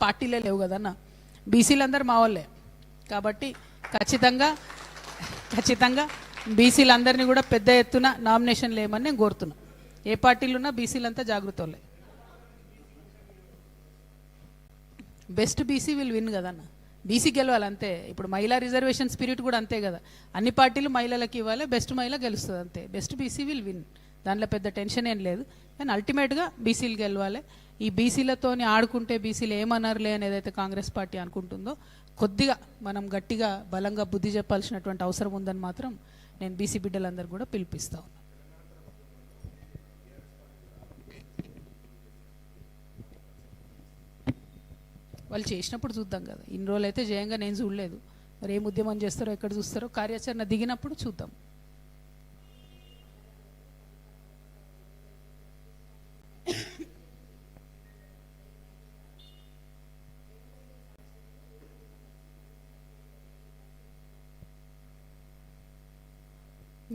పార్టీలే లేవు కదన్న, బీసీలందరూ మా వాళ్ళే. కాబట్టి ఖచ్చితంగా బీసీలందరినీ కూడా పెద్ద ఎత్తున నామినేషన్ లేమని నేను కోరుతున్నా. ఏ పార్టీలు ఉన్నా బీసీలంతా జాగృత వాళ్ళే. బెస్ట్ బీసీ విల్ విన్ కదన్న, బీసీ గెలవాలి అంతే. ఇప్పుడు మహిళా రిజర్వేషన్ స్పిరిట్ కూడా అంతే కదా, అన్ని పార్టీలు మహిళలకు ఇవ్వాలి, బెస్ట్ మహిళ గెలుస్తుంది అంతే. బెస్ట్ బీసీ విల్ విన్, దాంట్లో పెద్ద టెన్షన్ ఏం లేదు. కానీ అల్టిమేట్గా బీసీలు గెలవాలి. ఈ బీసీలతోని ఆడుకుంటే బీసీలు ఏమన్నారులే అని ఏదైతే కాంగ్రెస్ పార్టీ అనుకుంటుందో, కొద్దిగా మనం గట్టిగా బలంగా బుద్ధి చెప్పాల్సినటువంటి అవసరం ఉందని మాత్రం నేను బీసీ బిడ్డలందరూ కూడా పిలిపిస్తా ఉన్నాను. వాళ్ళు చేసినప్పుడు చూద్దాం కదా, ఇన్ని రోజులు అయితే జయంగా నేను చూడలేదు. మరి ఏం ఉద్యమం చేస్తారో, ఎక్కడ చూస్తారో, కార్యాచరణ దిగినప్పుడు చూద్దాం.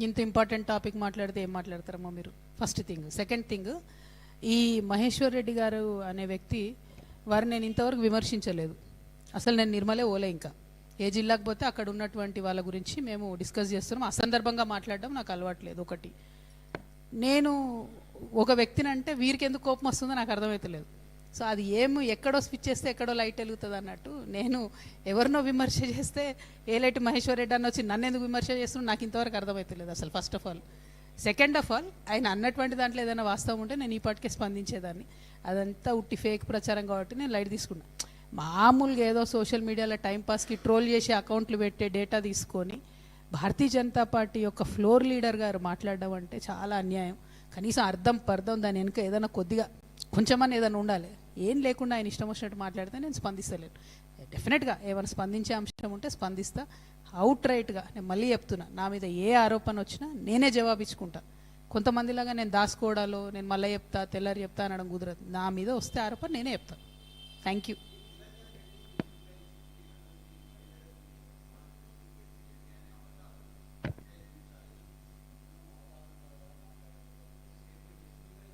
ఇంత ఇంపార్టెంట్ టాపిక్ మాట్లాడితే ఏం మాట్లాడతారమ్మా మీరు? First thing. సెకండ్ థింగ్, ఈ మహేశ్వర్ రెడ్డి గారు అనే వ్యక్తి వారిని నేను ఇంతవరకు విమర్శించలేదు. అసలు నేను నిర్మలే ఓలే, ఇంకా ఏ జిల్లాకు పోతే అక్కడ ఉన్నటువంటి వాళ్ళ గురించి మేము డిస్కస్ చేస్తున్నాం. అసందర్భంగా మాట్లాడడం నాకు అలవాట్లేదు. ఒకటి, నేను ఒక వ్యక్తిని అంటే వీరికి ఎందుకు కోపం వస్తుందో నాకు అర్థమవుతలేదు. సో అది ఎక్కడో స్విచ్ చేస్తే ఎక్కడో లైట్ వెలుగుతుంది అన్నట్టు, నేను ఎవరినో విమర్శ చేస్తే ఏ లైట్ మహేశ్వర్ రెడ్డి అని వచ్చి నన్ను ఎందుకు విమర్శ చేస్తున్నా నాకు ఇంతవరకు అర్థమవుతలేదు అసలు, first of all. Second of all, ఆయన అన్నటువంటి దాంట్లో ఏదైనా వాస్తవం ఉంటే నేను ఈ పాటికే స్పందించేదాన్ని. అదంతా ఉట్టి ఫేక్ ప్రచారం కాబట్టి నేను లైట్ తీసుకున్నా. మామూలుగా ఏదో సోషల్ మీడియాలో టైంపాస్కి ట్రోల్ చేసి అకౌంట్లు పెట్టే డేటా తీసుకొని భారతీయ జనతా పార్టీ యొక్క ఫ్లోర్ లీడర్ గారు మాట్లాడడం అంటే చాలా అన్యాయం. కనీసం అర్థం దాని వెనుక ఏదైనా కొద్దిగా కొంచెమని ఏదైనా ఉండాలి. ఏం లేకుండా ఆయన ఇష్టం వచ్చినట్టు మాట్లాడితే నేను స్పందిస్తలేను. డెఫినెట్గా ఏమైనా స్పందించే అంశం ఉంటే స్పందిస్తా. అవుట్ రైట్గా నేను మళ్ళీ చెప్తున్నా, నా మీద ఏ ఆరోపణ వచ్చినా నేనే జవాబిచ్చుకుంటా. కొంతమందిలాగా నేను దాచుకోవడాలో, నేను మళ్ళీ చెప్తా తెల్లారి చెప్తా అనడం కుదరదు. నా మీద వస్తే ఆరోపణ నేనే చెప్తాను. Thank you.